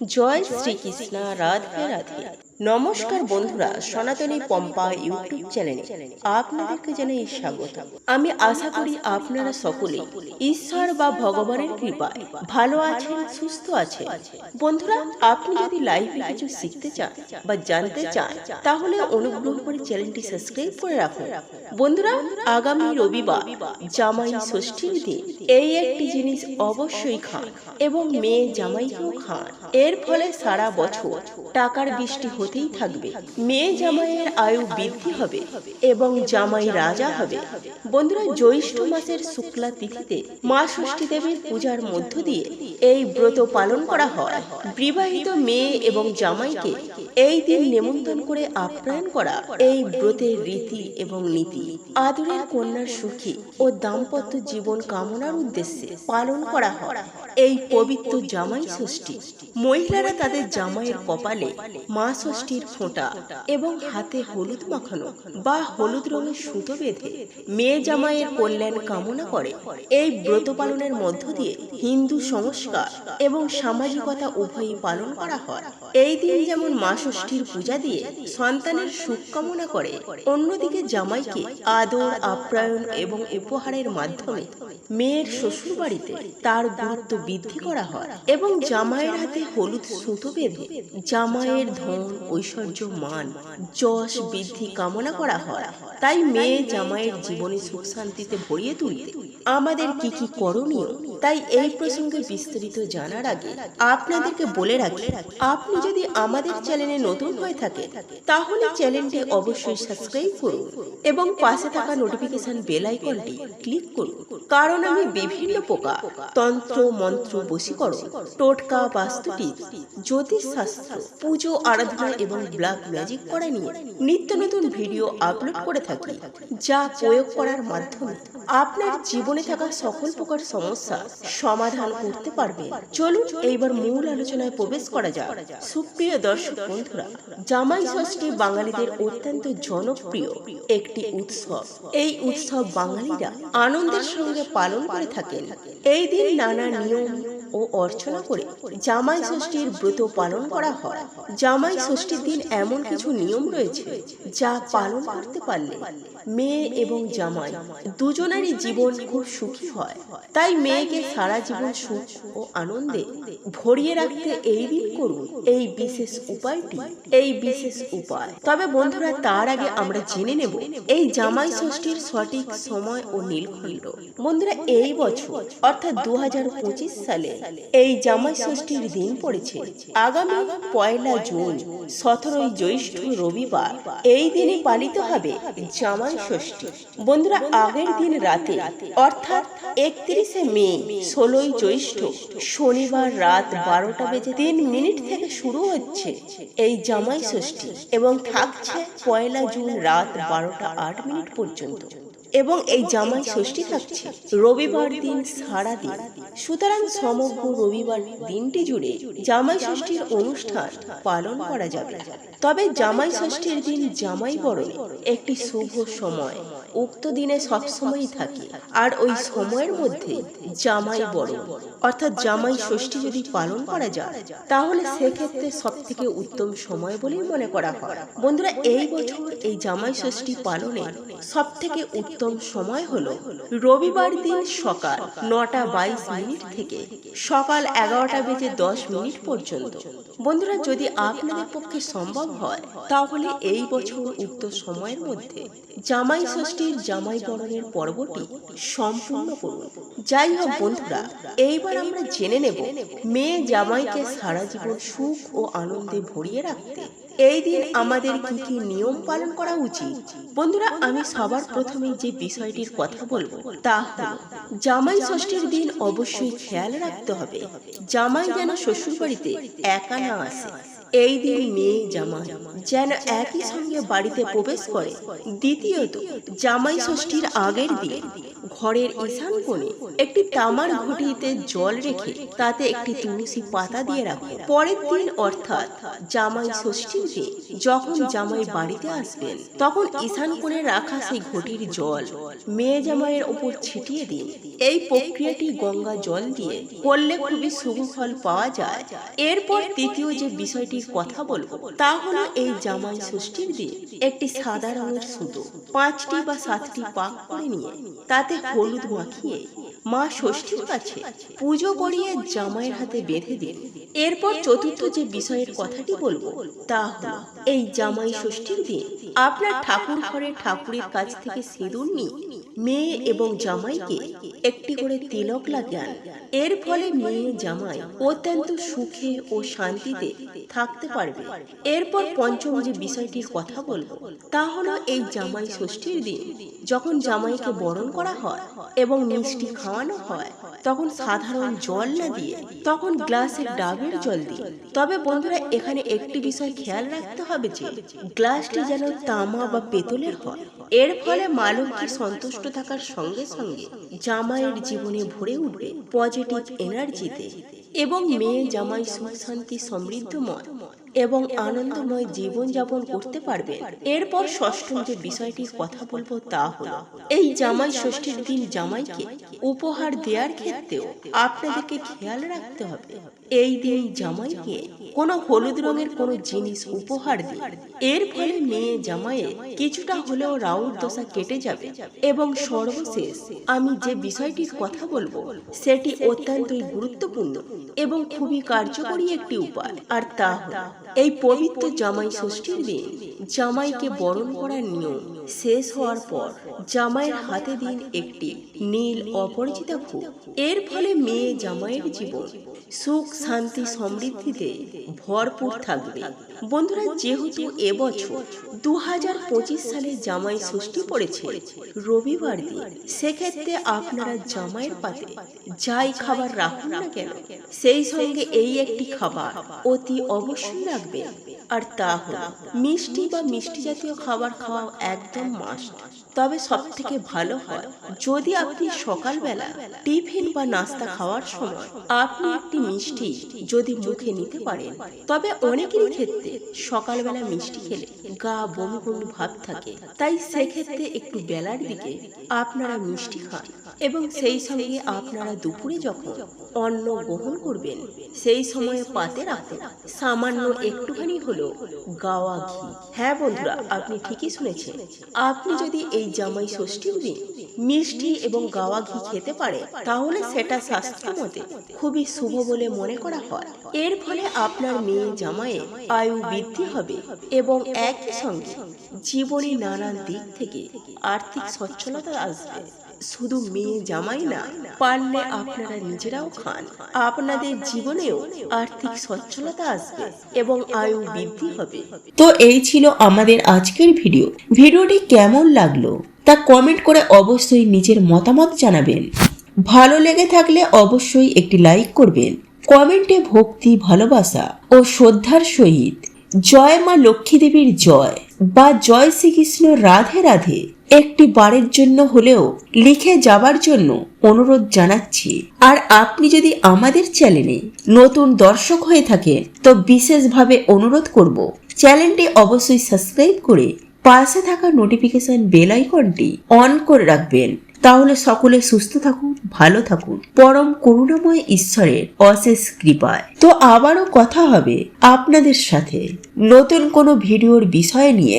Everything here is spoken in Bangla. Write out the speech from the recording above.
জয় শ্রীকৃষ্ণ, রাধে রাধে। নমস্কার বন্ধুরা, সনাতনী পম্পা ইউটিউব চ্যানেলে আপনাদেরকে জানাই স্বাগত। আমি আশা করি আপনারা সকলে ঈশ্বর বা ভগবানের কৃপায় ভালো আছেন, সুস্থ আছেন। বন্ধুরা, আপনি যদি লাইভে কিছু শিখতে চান বা জানতে চান তাহলে অনুগ্রহ করে চ্যানেলটি সাবস্ক্রাইব করে রাখুন। বন্ধুরা, আগামী রবিবার জামাই ষষ্ঠীর দিন এই একটি জিনিস অবশ্যই খান এবং মেয়ে জামাইকেও খান। এর ফলে সারা বছর টাকার বৃষ্টি হতেই থাকবে, মেয়ে জামাইয়ের আয়ু বৃদ্ধি হবে এবং জামাই রাজা হবে। বন্ধুরা, জ্যৈষ্ঠ মাসের শুক্লা তিথিতে মা ষষ্ঠী দেবীর পূজার মধ্য দিয়ে এই ব্রত পালন করা হয়। বিবাহিত মেয়ে এবং জামাইকে এই দিন নেমন্তন্ন করে আপ্যায়ন করা এই ব্রতের রীতি এবং নীতি। আদরের কন্যার সুখী ও দাম্পত্য জীবন কামনার উদ্দেশ্যে পালন করা হয় এই পবিত্র জামাই ষষ্ঠী। মহিলারা তাদের জামাইয়ের কপালে মা ষষ্ঠীর ফোঁটা এবং হাতে হলুদ মাখানো বা হলুদ রঙের সুতো বেঁধে মেয়ে জামাইয়ের কল্যাণ কামনা করে। এই ব্রত পালনের মধ্য দিয়ে হিন্দু সংস্কার এবং সামাজিকতা উভয়ই পালন করা হয়। এই দিন যেমন মা ষষ্ঠীর পূজা দিয়ে সন্তানের সুখ কামনা করে, অন্যদিকে জামাইকে আদর আপ্যায়ন এবং উপহারের মাধ্যমে মেয়ের শ্বশুর বাড়িতে তার গুরুত্ব বৃদ্ধি করা হয় এবং জামাইয়ের হাতে হলুদ সুতো বেঁধে জামাইয়ের ধন, ঐশ্বর্য, মান, যশ বৃদ্ধি কামনা করা হয়। তাই মেয়ে জামাইয়ের জীবনে সুখ শান্তিতে ভরিয়ে তুলতে আমাদের কি কি করণীয়, তাই এই প্রসঙ্গে বিস্তারিত জানার আগে আপনাদেরকে বলে রাখি, আপনি যদি আমাদের চ্যানেলে নতুন হয়ে থাকে তাহলে চ্যানেলটি অবশ্যই সাবস্ক্রাইব করুন এবং পাশে থাকা নোটিফিকেশন বেল আইকনটি ক্লিক করুন। কারণ আমি বিভিন্ন প্রকার তন্ত্র, মন্ত্র, বশীকরণ, টোটকা, বাস্তুটি, জ্যোতিষ শাস্ত্র, পুজো, আরাধনা এবং ব্ল্যাক ম্যাজিক করা নিয়ে নিত্য নতুন ভিডিও আপলোড করে থাকি, যা প্রয়োগ করার মাধ্যমে আপনার জীবনে থাকা সকল প্রকার সমস্যা সমাধান করতে পারবেন। চলুন এইবার মূল আলোচনায় প্রবেশ করা যাক। সুপ্রিয় দর্শক বন্ধুরা, জামাই ষষ্ঠী বাঙালিদের অত্যন্ত জনপ্রিয় একটি উৎসব। এই উৎসব বাঙালিরা আনন্দের সঙ্গে পালন করে থাকেন। এই দিন নানা নিয়ম ও অর্চনা করে জামাই ষষ্ঠীর ব্রত পালন করা হয়। জামাই ষষ্ঠীর দিন এমন কিছু নিয়ম রয়েছে যা পালন করতে পারলে মেয়ে এবং জামাই দুজনেরই জীবন খুব সুখী হয়। তাই মেয়েকে সারা জীবন সুখ ও আনন্দে ভরিয়ে রাখতে এই দিন করুন এই বিশেষ উপায়টি, এই বিশেষ উপায়। তবে বন্ধুরা, তার আগে আমরা জেনে নেব এই জামাই ষষ্ঠীর সঠিক সময় ও নীলখণ্ড। বন্ধুরা, এই বছর অর্থাৎ 2025 সালে এই জামাই ষষ্ঠীর দিন পড়েছে আগামী 1 জুন, 17 জ্যৈষ্ঠ রবিবার। এই দিনে পালিত হবে জামাই ষষ্ঠী। বন্ধুরা, আগের দিন রাতে অর্থাৎ 31 মে, 16 জ্যৈষ্ঠ শনিবার রাত 12:03 থেকে শুরু হচ্ছে এই জামাই ষষ্ঠী এবং থাকছে 1 জুন রাত 12:08 পর্যন্ত। এবং এই জামাই ষষ্ঠী থাকছে রবিবার দিন সারা দিন। সুতরাং সমগ্র রবিবার দিনটি জুড়ে জামাই ষষ্ঠীর অনুষ্ঠান পালন করা যাবে। তবে জামাই ষষ্ঠীর দিন জামাই বরণে একটি শুভ সময় উক্ত দিনে সবসময়ই থাকে, আর ওই সময়ের মধ্যে জামাই বরণ অর্থাৎ জামাই ষষ্ঠী যদি পালন করা যায় তাহলে সেক্ষেত্রে সব থেকে উত্তম সময় বলেই মনে করা হয়। বন্ধুরা, এই বছর এই জামাই ষষ্ঠী পালনে সব থেকে উত্তম সময় হলো রবিবার দিন সকাল 9:22 থেকে সকাল 11:10 পর্যন্ত। বন্ধুরা, যদি আপনাদের পক্ষে সম্ভব হয় তাহলে এই বছর উক্ত সময়ের মধ্যে জামাই ষষ্ঠীর জামাই বরণের পর্বটি সম্পূর্ণ করুন। যাই হোক বন্ধুরা, এইবার আমরা জেনে নেব মেয়ে জামাইকে সারা জীবন সুখ ও আনন্দে ভরিয়ে রাখতে এই দিন আমাদের কি কি নিয়ম পালন করা উচিত। বন্ধুরা, আমি সবার প্রথমে যে বিষয়টির কথা বলবো তা হলো জামাই ষষ্ঠীর দিন অবশ্যই খেয়াল রাখতে হবে জামাই যেন শ্বশুর বাড়িতে একা না আসে। এই দিন মেয়ে জামাই যেন একই সঙ্গে বাড়িতে প্রবেশ করে। দ্বিতীয়ত, জামাই ষষ্ঠীর আগের দিন ঘরের ঈশান কোণে একটি তামার ঘটিতে জল রেখে তাতে একটি তুলসী পাতা দিয়ে রাখো। পরের দিন অর্থাৎ জামাই ষষ্ঠীর সঙ্গে যখন জামাই বাড়িতে আসবেন তখন ঈশান কোণে রাখা সেই ঘটির জল মেয়ে জামাইয়ের ওপর ছিটিয়ে দিন। এই প্রক্রিয়াটি গঙ্গা জল দিয়ে করলে খুবই শুভ ফল পাওয়া যায়। এরপর তৃতীয় যে বিষয়টির কথা বলবো তা হলো এই জামাই ষষ্ঠীর দিন একটি সাদা রঙের সুতো 5টি বা 7টি পাক করে নিয়ে তাতে হলুদ মাখিয়ে মা ষষ্ঠীর কাছে পুজো করিয়ে জামাইয়ের হাতে বেঁধে দিন। এরপর চতুর্থ যে বিষয়ের কথাটি বলবো তা হলো এই জামাই ষষ্ঠীর দিন আপনার ঠাকুর ঘরে ঠাকুরের কাছ থেকে সিঁদুর নিয়ে মেয়ে এবং জামাইকে একটি করে তিলক লাগান। এর ফলে মেয়ে জামাই অত্যন্ত সুখে ও শান্তিতে থাকতে পারবে। এরপর পঞ্চম যে বিষয়টির কথা বলবো তা হলো এই জামাই ষষ্ঠীর দিন যখন জামাইকে বরণ করা হয় এবং মিষ্টি খাওয়ানো হয় তখন সাধারণ জল না দিয়ে তখন গ্লাসে ডাবের জল দিন। তবে বন্ধুরা এখানে একটি বিষয় খেয়াল রাখতে হবে যে গ্লাসটি যেন তামা বা পেতলের হয়। এর ফলে মা লক্ষ্মী সন্তুষ্ট থাকার সঙ্গে সঙ্গে জামাইয়ের জীবনে ভরে উঠবে পজিটিভ এনার্জিতে এবং মেয়ে জামাই সুখ শান্তি সমৃদ্ধময় এবং আনন্দময় জীবন যাপন করতে পারবেন। এরপর ষষ্ঠম যে বিষয়টির কথা বলবো তা হলো এই জামাই ষষ্ঠীর দিন জামাইকে উপহার দেওয়ার ক্ষেত্রেও আপনাদেরকে খেয়াল রাখতে হবে এই দিন জামাইকে কোনো হলুদ রঙের কোনো জিনিস উপহার দিন। এর ফলে মেয়ে জামাইয়ের কিছুটা হলেও রাউর দশা কেটে যাবে। এবং সর্বশেষ আমি যে বিষয়টির কথা বলবো সেটি অত্যন্তই গুরুত্বপূর্ণ এবং খুবই কার্যকরী একটি উপায়, আর তা হলো এই পবিত্র জামাই ষষ্ঠীর দিন জামাইকে বরণ করার নিয়ম শেষ হওয়ার পর জামাইয়ের হাতে দিন একটি নীল অপরাজিতা ফুল। এর ফলে মেয়ে জামাইয়ের জীবন সুখ শান্তি সমৃদ্ধিতে ভরপুর থাকবে। বন্ধুরা যেহেতু এবছর 2025 সালে জামাই ষষ্ঠী পড়েছে রবিবার দিন, সেক্ষেত্রে আপনারা জামাইয়ের পাতে যাই খাবার রাখুন না কেন সেই সঙ্গে এই একটি খাবার অতি অবশ্যই রাখবেন, আর তা হলো মিষ্টি বা মিষ্টি জাতীয় খাবার খাওয়া একদম মাস্ট। তবে সব থেকে ভালো হয় যদি আপনি সকালবেলা টিফিন বা নাস্তা খাওয়ার সময় আপনি একটি মিষ্টি যদি মুখে নিতে পারেন। তবে অনেকেরই ক্ষেত্রে সকালবেলা মিষ্টি খেলে গা বমি বমি ভাব থাকে, তাই সেক্ষেত্রে একটু বেলার দিকে আপনারা মিষ্টি খান এবং সেই সঙ্গে আপনারা দুপুরে যখন অন্ন গ্রহণ করবেন সেই সময়ে পাতে রাখুন সামান্য একটুখানি হলো গাওয়া ঘি। হ্যাঁ বন্ধুরা, আপনি ঠিকই শুনেছেন, আপনি যদি এই জামাই ষষ্ঠীর দিন মিষ্টি এবং গাওয়া ঘি খেতে পারে তাহলে সেটা শাস্ত্র মতে খুবই শুভ বলে মনে করা হয়। এর ফলে আপনার মেয়ে জামাইয়ের আয়ু বৃদ্ধি হবে এবং একই সঙ্গে জীবনে নানান দিক থেকে আর্থিক সচ্ছলতা আসবে। শুধু মেয়ে জামাই না, পারলে আপনারা নিজেরাও খান, আপনাদের জীবনেও আর্থিক সচ্ছলতা আসবে এবং আয়ু বৃদ্ধি হবে। তো এই ছিল আমাদের আজকের ভিডিওটি কেমন লাগলো তা কমেন্ট করে অবশ্যই নিজের মতামত জানাবেন। ভালো লেগে থাকলে অবশ্যই একটি লাইক করবেন। কমেন্টে ভক্তি ভালোবাসা ও শ্রদ্ধার সহিত জয় মা লক্ষ্মী দেবীর জয় বা জয় শ্রীকৃষ্ণ রাধে রাধে একটি বারের জন্য হলেও লিখে যাবার জন্য অনুরোধ জানাচ্ছি। আর আপনি যদি আমাদের চ্যানেলে নতুন দর্শক হয়ে থাকেন তো বিশেষভাবে অনুরোধ করব চ্যানেলটি অবশ্যই সাবস্ক্রাইব করে পাশে থাকা নোটিফিকেশন বেল আইকনটি অন করে রাখবেন। তাহলে সকলে সুস্থ থাকুন, ভালো থাকুন পরম করুণাময় ঈশ্বরের অশেষ কৃপায়। তো আবারও কথা হবে আপনাদের সাথে নতুন কোনো ভিডিওর বিষয় নিয়ে।